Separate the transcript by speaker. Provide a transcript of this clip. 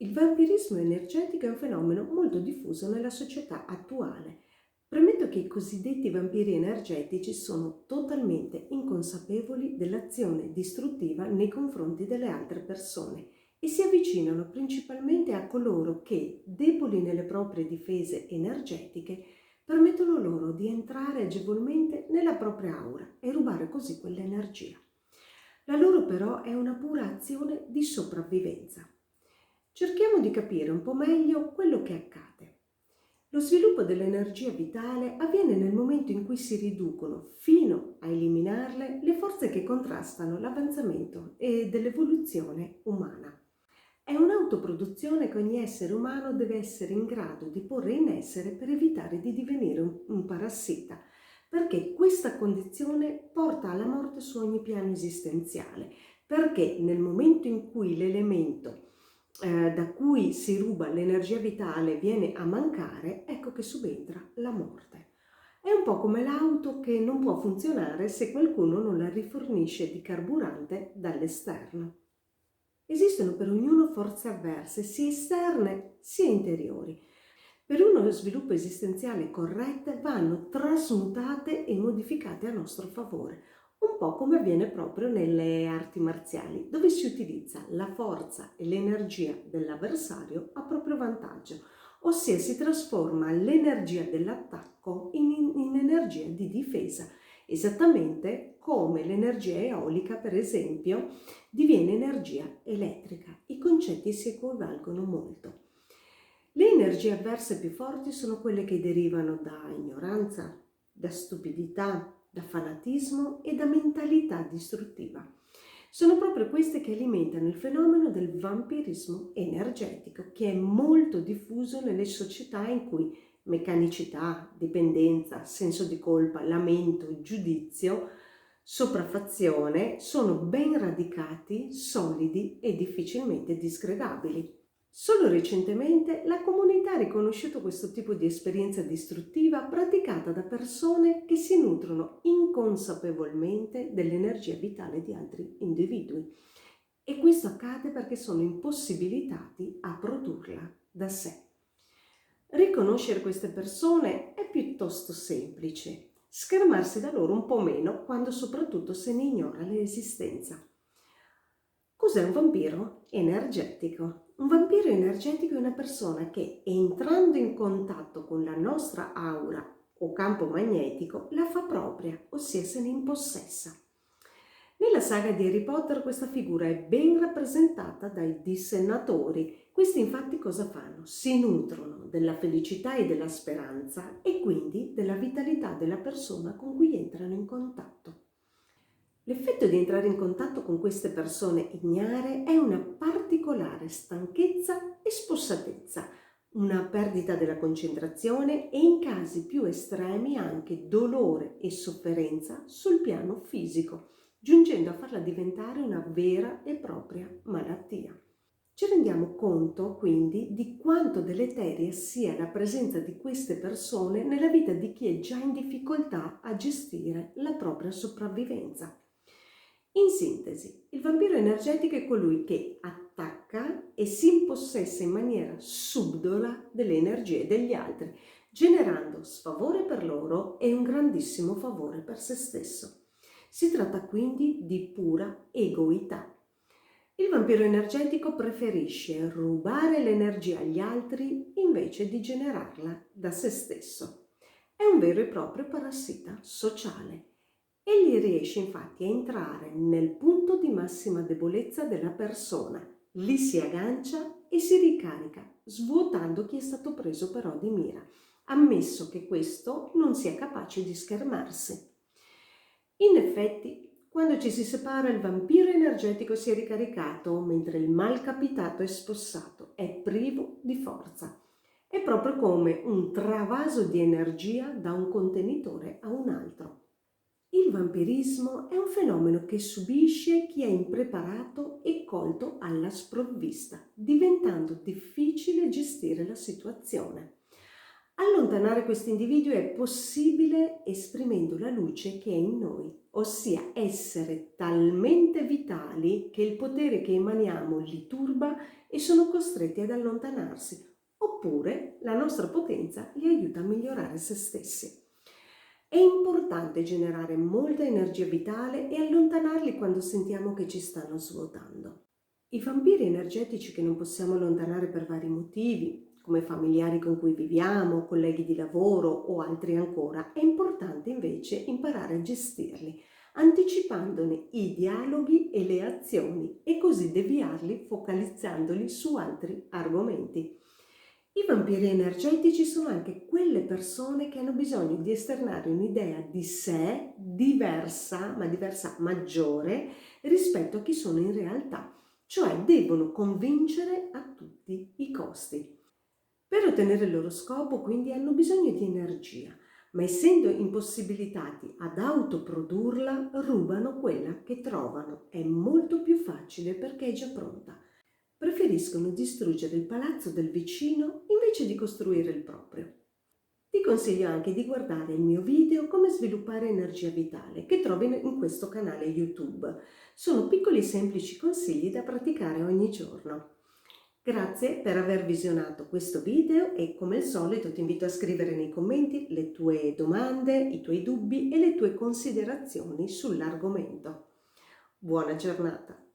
Speaker 1: Il vampirismo energetico è un fenomeno molto diffuso nella società attuale. Premetto che i cosiddetti vampiri energetici sono totalmente inconsapevoli dell'azione distruttiva nei confronti delle altre persone e si avvicinano principalmente a coloro che, deboli nelle proprie difese energetiche, permettono loro di entrare agevolmente nella propria aura e rubare così quell'energia. La loro però è una pura azione di sopravvivenza. Cerchiamo di capire un po' meglio quello che accade. Lo sviluppo dell'energia vitale avviene nel momento in cui si riducono fino a eliminarle le forze che contrastano l'avanzamento e dell'evoluzione umana. È un'autoproduzione che ogni essere umano deve essere in grado di porre in essere per evitare di divenire un parassita, perché questa condizione porta alla morte su ogni piano esistenziale, perché nel momento in cui l'elemento da cui si ruba l'energia vitale viene a mancare, ecco che subentra la morte. È un po' come l'auto che non può funzionare se qualcuno non la rifornisce di carburante dall'esterno. Esistono per ognuno forze avverse, sia esterne sia interiori. Per uno sviluppo esistenziale corretto vanno trasmutate e modificate a nostro favore, un po' come avviene proprio nelle arti marziali, dove si utilizza la forza e l'energia dell'avversario a proprio vantaggio, ossia si trasforma l'energia dell'attacco in energia di difesa, esattamente come l'energia eolica, per esempio, diviene energia elettrica. I concetti si equivalgono molto. Le energie avverse più forti sono quelle che derivano da ignoranza, da stupidità, da fanatismo e da mentalità distruttiva. Sono proprio queste che alimentano il fenomeno del vampirismo energetico, che è molto diffuso nelle società in cui meccanicità, dipendenza, senso di colpa, lamento, giudizio, sopraffazione sono ben radicati, solidi e difficilmente disgregabili. Solo recentemente la comunità ha riconosciuto questo tipo di esperienza distruttiva praticata da persone che si nutrono inconsapevolmente dell'energia vitale di altri individui. E questo accade perché sono impossibilitati a produrla da sé. Riconoscere queste persone è piuttosto semplice, schermarsi da loro un po' meno quando soprattutto se ne ignora l'esistenza. Cos'è un vampiro energetico? Un vampiro energetico è una persona che, entrando in contatto con la nostra aura o campo magnetico, la fa propria, ossia se ne impossessa. Nella saga di Harry Potter questa figura è ben rappresentata dai dissennatori. Questi infatti cosa fanno? Si nutrono della felicità e della speranza e quindi della vitalità della persona con cui entrano in contatto. L'effetto di entrare in contatto con queste persone ignare è una particolare stanchezza e spossatezza, una perdita della concentrazione e in casi più estremi anche dolore e sofferenza sul piano fisico, giungendo a farla diventare una vera e propria malattia. Ci rendiamo conto quindi di quanto deleteria sia la presenza di queste persone nella vita di chi è già in difficoltà a gestire la propria sopravvivenza. In sintesi, il vampiro energetico è colui che attacca e si impossessa in maniera subdola delle energie degli altri, generando sfavore per loro e un grandissimo favore per se stesso. Si tratta quindi di pura egoità. Il vampiro energetico preferisce rubare l'energia agli altri invece di generarla da se stesso. È un vero e proprio parassita sociale. Egli riesce infatti a entrare nel punto di massima debolezza della persona, li si aggancia e si ricarica, svuotando chi è stato preso però di mira, ammesso che questo non sia capace di schermarsi. In effetti, quando ci si separa il vampiro energetico si è ricaricato, mentre il malcapitato è spossato, è privo di forza. È proprio come un travaso di energia da un contenitore a un altro. Il vampirismo è un fenomeno che subisce chi è impreparato e colto alla sprovvista, diventando difficile gestire la situazione. Allontanare questi individui è possibile esprimendo la luce che è in noi, ossia essere talmente vitali che il potere che emaniamo li turba e sono costretti ad allontanarsi, oppure la nostra potenza li aiuta a migliorare se stessi. È importante generare molta energia vitale e allontanarli quando sentiamo che ci stanno svuotando. I vampiri energetici che non possiamo allontanare per vari motivi, come familiari con cui viviamo, colleghi di lavoro o altri ancora, è importante invece imparare a gestirli, anticipandone i dialoghi e le azioni e così deviarli focalizzandoli su altri argomenti. I vampiri energetici sono anche quelle persone che hanno bisogno di esternare un'idea di sé diversa, ma diversa maggiore rispetto a chi sono in realtà, cioè devono convincere a tutti i costi. Per ottenere il loro scopo, quindi, hanno bisogno di energia, ma essendo impossibilitati ad autoprodurla, rubano quella che trovano. È molto più facile perché è già pronta. Preferiscono distruggere il palazzo del vicino invece di costruire il proprio. Ti consiglio anche di guardare il mio video Come sviluppare energia vitale, che trovi in questo canale YouTube. Sono piccoli e semplici consigli da praticare ogni giorno. Grazie per aver visionato questo video e come al solito ti invito a scrivere nei commenti le tue domande, i tuoi dubbi e le tue considerazioni sull'argomento. Buona giornata!